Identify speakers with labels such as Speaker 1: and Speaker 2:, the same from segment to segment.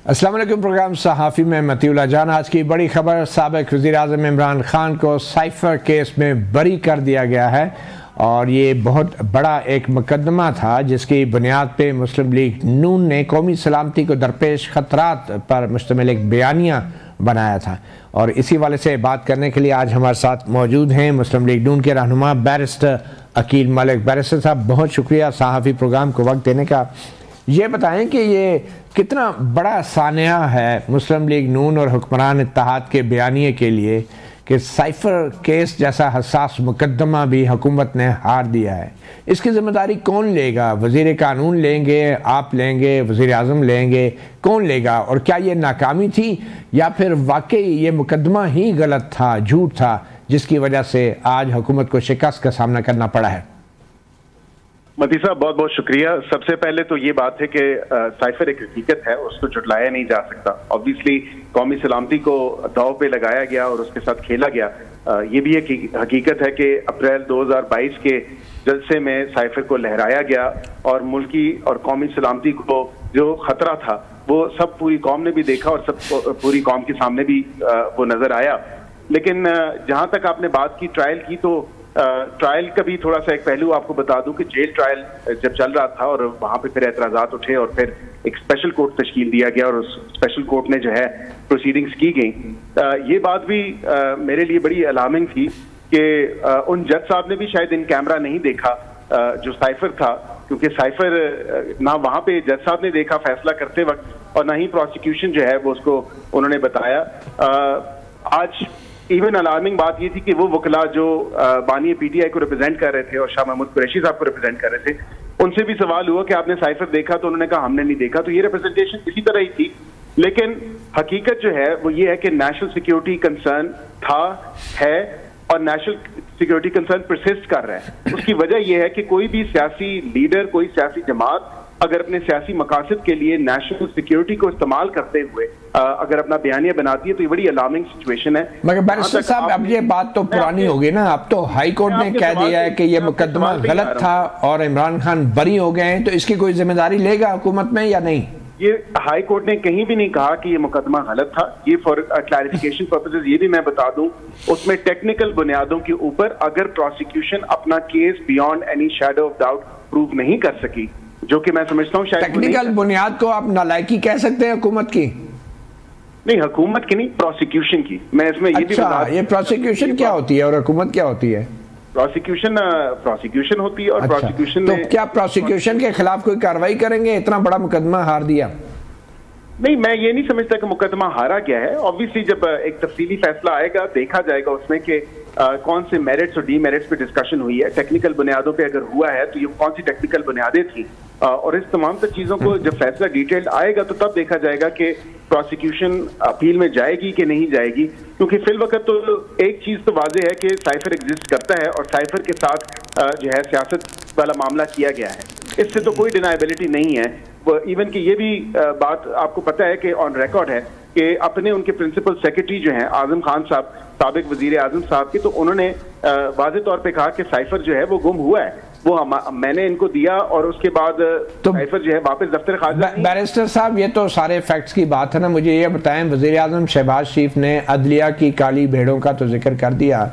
Speaker 1: अस्सलाम वालेकुम। प्रोग्राम सहाफ़ी में मतीउल्लाह जान। आज की बड़ी खबर, साबिक़ वज़ीर-ए-आज़म इमरान खान को साइफ़र केस में बरी कर दिया गया है और ये बहुत बड़ा एक मुकदमा था जिसकी बुनियाद पे मुस्लिम लीग नून ने कौमी सलामती को दरपेश ख़तरात पर मुश्तमिल एक बयानिया बनाया था। और इसी वाले से बात करने के लिए आज हमारे साथ मौजूद हैं मुस्लिम लीग नून के रहनुमा बैरिस्टर अकील मलिक। बैरिस्टर साहब, बहुत शुक्रिया सहाफ़ी प्रोग्राम को वक्त देने का। ये बताएं कि ये कितना बड़ा सानिया है मुस्लिम लीग नून और हुक्मरान इत्तेहाद के बयानिए के लिए कि साइफ़र केस जैसा हसास मुकदमा भी हुकूमत ने हार दिया है। इसकी ज़िम्मेदारी कौन लेगा? वज़ीर कानून लेंगे, आप लेंगे, वज़ीर आज़म लेंगे, कौन लेगा? और क्या ये नाकामी थी या फिर वाकई ये मुकदमा ही गलत था, झूठ था, जिसकी वजह से आज हुकूमत को शिकस्त का सामना करना पड़ा है?
Speaker 2: मती साहब, बहुत बहुत शुक्रिया। सबसे पहले तो ये बात है कि साइफर एक हकीकत है, उसको झुटलाया नहीं जा सकता। ऑब्वियसली कौमी सलामती को दाव पे लगाया गया और उसके साथ खेला गया। ये भी एक हकीकत है कि अप्रैल 2022 के जलसे में साइफर को लहराया गया और मुल्की और कौमी सलामती को जो खतरा था वो सब पूरी कौम ने भी देखा और सब पूरी कौम के सामने भी वो नजर आया। लेकिन जहां तक आपने बात की ट्रायल की, तो ट्रायल का भी थोड़ा सा एक पहलू आपको बता दूं कि जेल ट्रायल जब चल रहा था और वहां पे फिर एतराजात उठे और फिर एक स्पेशल कोर्ट तश्कील दिया गया और उस स्पेशल कोर्ट में जो है प्रोसीडिंग्स की गई। ये बात भी मेरे लिए बड़ी अलार्मिंग थी कि उन जज साहब ने भी शायद इन कैमरा नहीं देखा जो साइफर था, क्योंकि साइफर ना वहां पे जज साहब ने देखा फैसला करते वक्त और ना ही प्रोसिक्यूशन जो है वो उसको उन्होंने बताया। आज इवन अलार्मिंग बात ये थी कि वो वकला जो बानी पीटीआई को रिप्रेजेंट कर रहे थे और शाह महमूद कुरैशी साहब को रिप्रेजेंट कर रहे थे, उनसे भी सवाल हुआ कि आपने साइफर देखा? तो उन्होंने कहा हमने नहीं देखा। तो ये रिप्रेजेंटेशन इसी तरह ही थी। लेकिन हकीकत जो है वो ये है कि नेशनल सिक्योरिटी कंसर्न था, है और नेशनल सिक्योरिटी कंसर्न परसिस्ट कर रहा है। उसकी वजह यह है कि कोई भी सियासी लीडर, कोई सियासी जमात अगर अपने सियासी मकासद के लिए नेशनल सिक्योरिटी को इस्तेमाल करते हुए अगर अपना बयानिया बनाती है तो ये बड़ी अलार्मिंग सिचुएशन है।
Speaker 1: मगर बैरिस्टर साहब, अब ये बात तो पुरानी हो गई ना। अब तो हाई कोर्ट ने कह दिया है कि ये मुकदमा गलत था और इमरान खान बरी हो गए हैं, तो इसकी कोई जिम्मेदारी लेगा हुकूमत में या नहीं?
Speaker 2: ये हाई कोर्ट ने कहीं भी नहीं कहा कि ये मुकदमा गलत था। ये फॉर क्लैरिफिकेशन पर्पसेस ये भी मैं बता दूं, उसमें टेक्निकल बुनियादों के ऊपर अगर प्रोसिक्यूशन अपना case beyond any shadow of doubt prove नहीं कर सकी, जो कि मैं समझता हूँ शायद
Speaker 1: टेक्निकल बुनियाद को आप नालायकी कह सकते हैं हुकूमत की?
Speaker 2: नहीं, हुकूमत की नहीं, प्रोसिक्यूशन की। मैं इसमें ये भी बता,
Speaker 1: ये प्रोसिक्यूशन क्या होती है और हुकूमत क्या होती है?
Speaker 2: प्रोसिक्यूशन होती है और प्रोसिक्यूशन
Speaker 1: तो क्या प्रोसिक्यूशन के खिलाफ कोई कार्रवाई करेंगे? इतना बड़ा मुकदमा हार दिया।
Speaker 2: नहीं, मैं ये नहीं समझता कि मुकदमा हारा गया है। ऑब्वियसली जब एक तफसीली फैसला आएगा, देखा जाएगा उसमें कि कौन से मेरिट्स और डीमेरिट्स पे डिस्कशन हुई है। टेक्निकल बुनियादों पे अगर हुआ है तो ये कौन सी टेक्निकल बुनियादें थी, और इस तमाम तर चीजों को जब फैसला डिटेल्ड आएगा तो तब देखा जाएगा कि प्रोसिक्यूशन अपील में जाएगी कि नहीं जाएगी। क्योंकि फिल वक्त तो एक चीज तो वाजे है कि साइफर एग्जिस्ट करता है और साइफर के साथ जो है सियासत वाला मामला किया गया है, इससे तो कोई डिनाइबिलिटी नहीं है। इवन कि ये भी बात आपको पता है कि ऑन रिकॉर्ड है कि अपने उनके प्रिंसिपल सेक्रेटरी जो हैं आजम खान साहब, साबिक वजीर आजम साहब के, तो उन्होंने वाज़े तौर पे कहा कि साइफर जो है वो गुम हुआ है, वो मैंने इनको दिया और उसके बाद तो साइफर जो है वापस दफ्तर खारजा।
Speaker 1: बैरिस्टर साहब, ये तो सारे फैक्ट्स की बात है ना। मुझे ये बताएं, वजीर आजम शहबाज शरीफ ने अदलिया की काली भेड़ों का तो जिक्र कर दिया,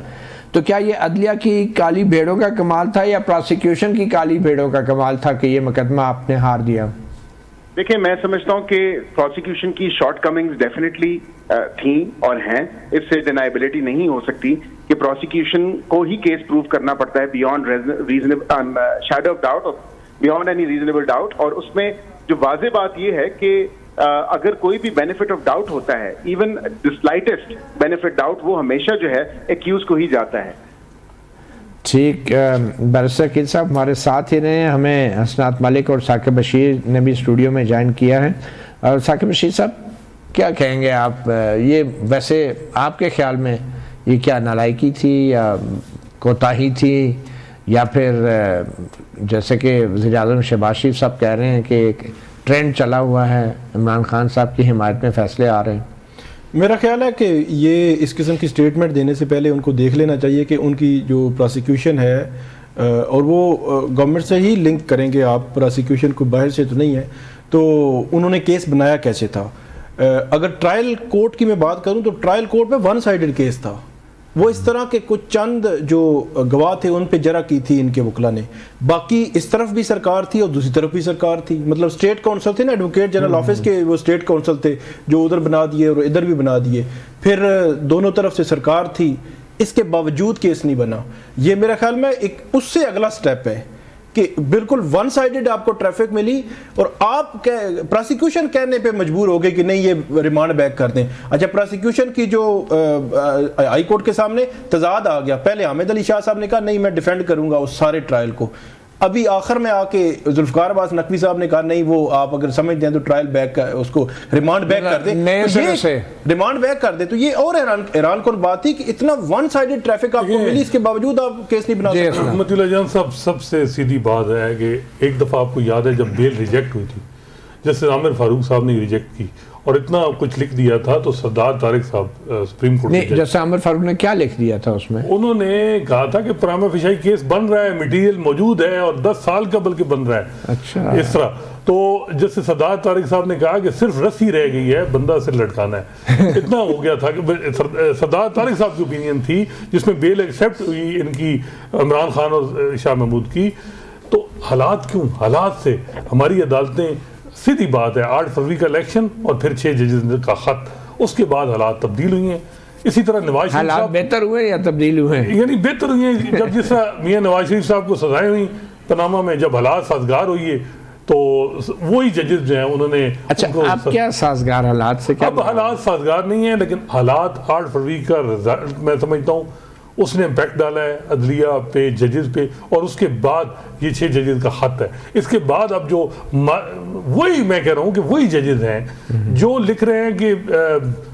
Speaker 1: तो क्या ये अदलिया की काली भेड़ों का कमाल था या प्रोसिक्यूशन की काली भेड़ों का कमाल था कि ये मुकदमा आपने हार दिया?
Speaker 2: देखिए, मैं समझता हूँ कि प्रोसिक्यूशन की शॉर्ट कमिंग्स डेफिनेटली थी और हैं। इससे डिनाइबिलिटी नहीं हो सकती कि प्रोसिक्यूशन को ही केस प्रूव करना पड़ता है beyond reasonable shadow of doubt और बियॉन्ड एनी रीजनेबल डाउट। और उसमें जो वाज़े बात यह है कि अगर कोई भी बेनिफिट ऑफ डाउट होता है, even the slightest benefit doubt, वो हमेशा जो है एक्यूज को ही जाता है।
Speaker 1: ठीक, बैरिस्टर अकील साहब हमारे साथ ही रहे। हमें हसनात मलिक और साकिब बशीर ने भी स्टूडियो में ज्वाइन किया है। और साकिब बशीर साहब, क्या कहेंगे आप? ये वैसे आपके ख्याल में ये क्या नालायकी थी या कोताही थी, या फिर जैसे कि वज़ीर आज़म शहबाज शरीफ साहब कह रहे हैं कि ट्रेंड चला हुआ है, इमरान खान साहब की हिमायत में फैसले आ रहे हैं?
Speaker 3: मेरा ख्याल है कि ये इस किस्म की स्टेटमेंट देने से पहले उनको देख लेना चाहिए कि उनकी जो प्रोसिक्यूशन है और वो गवर्नमेंट से ही लिंक करेंगे आप, प्रोसिक्यूशन को बाहर से तो नहीं है, तो उन्होंने केस बनाया कैसे था। अगर ट्रायल कोर्ट की मैं बात करूं तो ट्रायल कोर्ट में वन साइडेड केस था। वो इस तरह के कुछ चंद जो गवाह थे उन पे जरा की थी इनके वकला ने, बाकी इस तरफ भी सरकार थी और दूसरी तरफ भी सरकार थी। मतलब स्टेट काउंसिल थे ना, एडवोकेट जनरल ऑफिस के वो स्टेट काउंसिल थे जो उधर बना दिए और इधर भी बना दिए, फिर दोनों तरफ से सरकार थी, इसके बावजूद केस नहीं बना। ये मेरा ख्याल में एक उससे अगला स्टेप है कि बिल्कुल वन साइडेड आपको ट्रैफिक मिली और आप प्रोसिक्यूशन कहने पे मजबूर हो गए कि नहीं ये रिमांड बैक कर दें। अच्छा, प्रोसिक्यूशन की जो हाई कोर्ट के सामने तजाद आ गया, पहले हामिद अली शाह साहब ने कहा नहीं मैं डिफेंड करूंगा उस सारे ट्रायल को, अभी आखिर में आके जुल्फकार अब्बास नकवी साहब ने कहा नहीं वो आप अगर समझते हैं तो ट्रायल बैक उसको रिमांड बैक कर दे, रिमांड बैक कर दे। तो ये और हैरान कौन बात थी कि इतना वन साइडेड ट्रैफिक आपको मिली, इसके बावजूद आप केस नहीं बना सकते।
Speaker 4: रहमतुल्लाह जान साहब, सबसे सीधी बात है कि एक दफा आपको याद है जब बेल रिजेक्ट हुई थी, जैसे आमिर फारूक साहब ने रिजेक्ट की और इतना कुछ लिख दिया था, तो सरदार तारिक साहब सुप्रीम कोर्ट
Speaker 1: नहीं, जैसे आमिर फारूक ने क्या लिख दिया था उसमें,
Speaker 4: उन्होंने कहा था कि प्राइमा फेशी केस बन रहा है, मटेरियल मौजूद है और 10 साल का बल्कि बन रहा है।
Speaker 1: अच्छा,
Speaker 4: इस तरह तो जैसे सरदार तारिक साहब ने कहा कि सिर्फ रस्सी रह गई है, बंदा सिर लटकाना है। इतना हो गया था कि सरदार तारिक साहब की ओपिनियन थी जिसमें बेल एक्सेप्ट हुई इनकी, इमरान खान और शाह महमूद की। तो हालात क्यों, हालात से हमारी अदालतें, सीधी बात है 8 फरवरी का इलेक्शन और फिर 6 जजेस का खत, उसके बाद हालात तब्दील हुई हैं। इसी तरह नवाज शरीफ साहब बेहतर
Speaker 1: हुए या तब्दील हुए,
Speaker 4: यानी बेहतर हुए हैं। जब जिस तरह मियां नवाज शरीफ साहब को सजाएं हुई पनामा में, जब हालात साजगार हुई है तो वही जजेस जो हैं उन्होंने,
Speaker 1: अच्छा आप क्या साजगार हालात से क्या,
Speaker 4: अब हालात साजगार नहीं है लेकिन हालात 8 फरवरी का रिजल्ट मैं समझता हूँ उसने इम्पैक्ट डाला है अदलिया पे, जजेस पे, और उसके बाद ये 6 जजेस का खत है। इसके बाद अब जो वही मैं कह रहा हूँ कि वही जजेस हैं जो लिख रहे हैं कि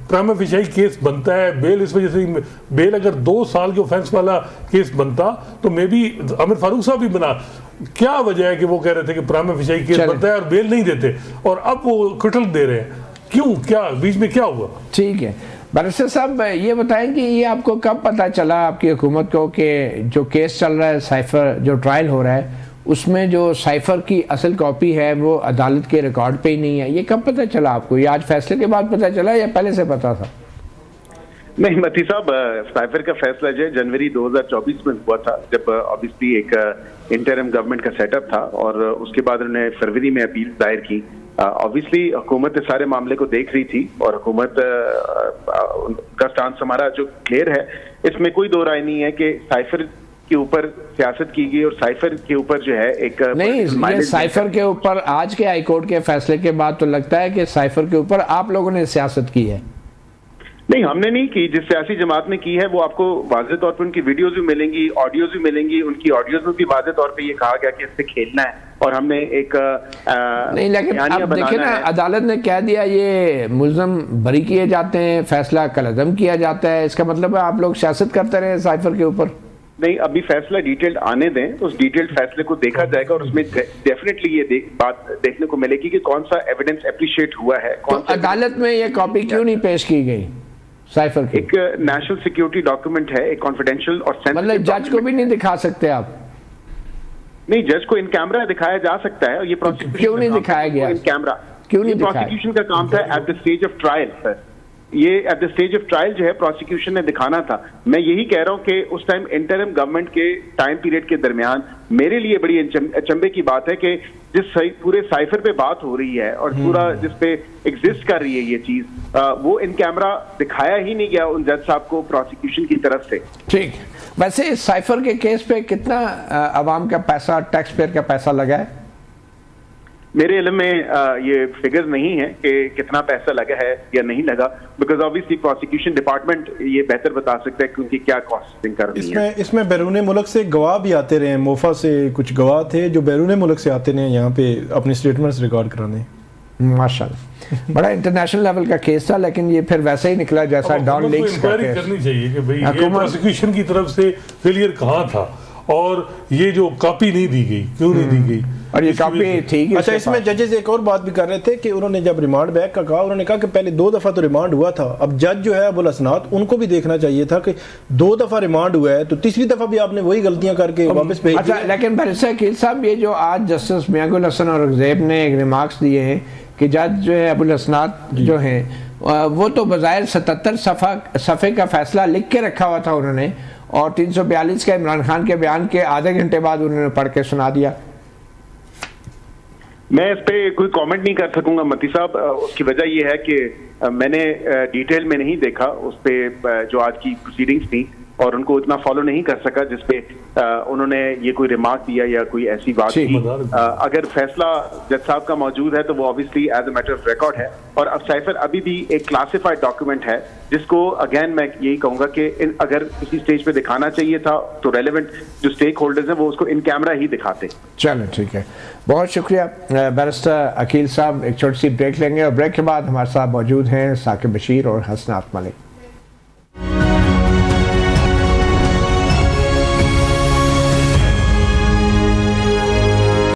Speaker 4: प्राइमा फेशी केस बनता है, बेल इस वजह से, बेल अगर 2 साल के ऑफेंस वाला केस बनता तो मे भी आमिर फारूक साहब भी बना। क्या वजह है कि वो कह रहे थे कि प्राइमा फेशी केस बनता है और बेल नहीं देते, और अब वो क्रिटल दे रहे हैं, क्यों, क्या बीच में क्या हुआ?
Speaker 1: ठीक है बैरिस्टर साहब, ये बताएं कि ये आपको कब पता चला आपकी हुकूमत को कि जो केस चल रहा है साइफर, जो ट्रायल हो रहा है उसमें जो साइफर की असल कॉपी है वो अदालत के रिकॉर्ड पे ही नहीं है, ये कब पता चला आपको? ये आज फैसले के बाद पता चला या पहले से पता था?
Speaker 2: नहीं मती साहब, साइफर का फैसला जो है जनवरी 2024 में हुआ था, जब ऑब्वियसली एक इंटरिम गवर्नमेंट का सेटअप था और उसके बाद उन्होंने फरवरी में अपील दायर की। ऑब्वियसली हुकूमत इस सारे मामले को देख रही थी और हुकूमत का स्टांस हमारा जो क्लियर है, इसमें कोई दो राय नहीं है कि साइफर के ऊपर सियासत की गई और साइफर के ऊपर जो है एक
Speaker 1: नहीं, ये साइफर के ऊपर आज के हाईकोर्ट के फैसले के बाद तो लगता है कि साइफर के ऊपर आप लोगों ने सियासत की है।
Speaker 2: नहीं, हमने नहीं की, जिस सियासी जमात ने की है वो आपको वाज़ेह तौर पर उनकी वीडियोज भी मिलेंगी, ऑडियोज भी मिलेंगी, उनकी ऑडियोज में भी वाज़ेह तौर पे ये कहा गया कि इससे खेलना है और हमने एक
Speaker 1: नहीं, लेकिन अब देखिए ना, अदालत ने कह दिया ये मुल्ज़म बरी किए जाते हैं, फैसला कलअदम किया जाता है, इसका मतलब है आप लोग सियासत करते रहे साइफर के ऊपर?
Speaker 2: नहीं, अभी फैसला डिटेल्ड आने दें, उस डिटेल्ड फैसले को देखा जाएगा और उसमें डेफिनेटली ये बात देखने को मिलेगी कि कौन सा एविडेंस एप्रिशिएट हुआ है।
Speaker 1: तो अदालत में ये कॉपी क्यों नहीं पेश की गई साइफर की?
Speaker 2: एक नेशनल सिक्योरिटी डॉक्यूमेंट है, एक कॉन्फिडेंशियल और सेंसिटिव,
Speaker 1: मतलब जज को भी नहीं दिखा सकते आप?
Speaker 2: नहीं, जज को इन कैमरा दिखाया जा सकता है और ये प्रोसिक्यूशन
Speaker 1: क्यों नहीं दिखाया गया?
Speaker 2: इन कैमरा
Speaker 1: क्यों नहीं दिखाया?
Speaker 2: प्रोसिक्यूशन का काम था at the stage of trial sir, ये at the stage of trial जो है प्रोसिक्यूशन ने दिखाना था। मैं यही कह रहा हूं कि उस टाइम इंटरिम गवर्नमेंट के टाइम पीरियड के दरमियान मेरे लिए बड़ी अचंभे की बात है कि जिस पूरे साइफर पे बात हो रही है और पूरा जिस पे एग्जिस्ट कर रही है ये चीज, वो इन कैमरा दिखाया ही नहीं गया उन जज साहब को प्रोसिक्यूशन की तरफ से।
Speaker 1: ठीक, वैसे इस साइफर के केस पे कितना अवाम का पैसा, टैक्स पेयर का पैसा लगा है?
Speaker 2: मेरे इल्म में ये फिगर्स नहीं है कि कितना पैसा लगा है या नहीं लगा, बिकॉज ऑब्वियसली प्रोसिक्यूशन डिपार्टमेंट ये बेहतर बता सकता है क्योंकि क्या कॉस्टिंग कर रही है।
Speaker 3: इसमें बैरून मुल्क से गवाह भी आते रहे, मोफा से कुछ गवाह थे जो बैरून मुल्क से आते रहे यहाँ पे अपने स्टेटमेंट्स रिकॉर्ड कराने।
Speaker 1: माशाल्लाह, बड़ा इंटरनेशनल लेवल का केस था, लेकिन ये फिर वैसे ही निकला जैसा डॉन लीक्स का केस।
Speaker 4: करनी चाहिए कि भाई ये प्रोसिक्यूशन की तरफ से फेलियर कहाँ था और ये जो कॉपी नहीं दी गई, क्यों नहीं दी गई,
Speaker 1: और ये कॉपी ठीक है।
Speaker 3: अच्छा, इसमें जजेस एक और बात भी कर रहे थे कि उन्होंने जब रिमांड बैक का कहा, उन्होंने कहा कि पहले 2 दफा तो रिमांड हुआ था, अब जज जो है अबुल हसनात, उनको भी देखना चाहिए था कि 2 दफा रिमांड हुआ है तो तीसरी दफा भी आपने वही गलतियां करके वापस भेज दिया।
Speaker 1: अच्छा, लेकिन बैरिस्टर अकील साहब, ये जो आज जस्टिस मियां गुल हसन और ज़ैब ने एक रिमार्क्स दिए हैं कि जज जो है अबुल हसनात जो हैं वो तो बज़ाहिर 77 सफ़े का फैसला लिख के रखा हुआ था उन्होंने, और 342 के इमरान खान के बयान के आधे घंटे बाद उन्होंने पढ़ के सुना दिया।
Speaker 2: मैं इस पे कोई कमेंट नहीं कर सकूंगा मती साहब। उसकी वजह यह है कि मैंने डिटेल में नहीं देखा उस पे जो आज की प्रोसीडिंग्स थी, और उनको इतना फॉलो नहीं कर सका जिसपे उन्होंने ये कोई रिमार्क दिया या कोई ऐसी बात की। अगर फैसला जज साहब का मौजूद है तो वो obviously as a matter of record है, और अब साइफर अभी भी एक क्लासिफाइड डॉक्यूमेंट है जिसको अगेन मैं यही कहूंगा कि अगर किसी स्टेज पे दिखाना चाहिए था तो रेलेवेंट जो स्टेक होल्डर्स हैं वो उसको इन कैमरा ही दिखाते।
Speaker 1: चलो ठीक है, बहुत शुक्रिया बैरिस्टर अकील साहब। एक छोटी सी ब्रेक लेंगे और ब्रेक के बाद हमारे साथ मौजूद हैं साकिब बशीर और हसनात मलिक।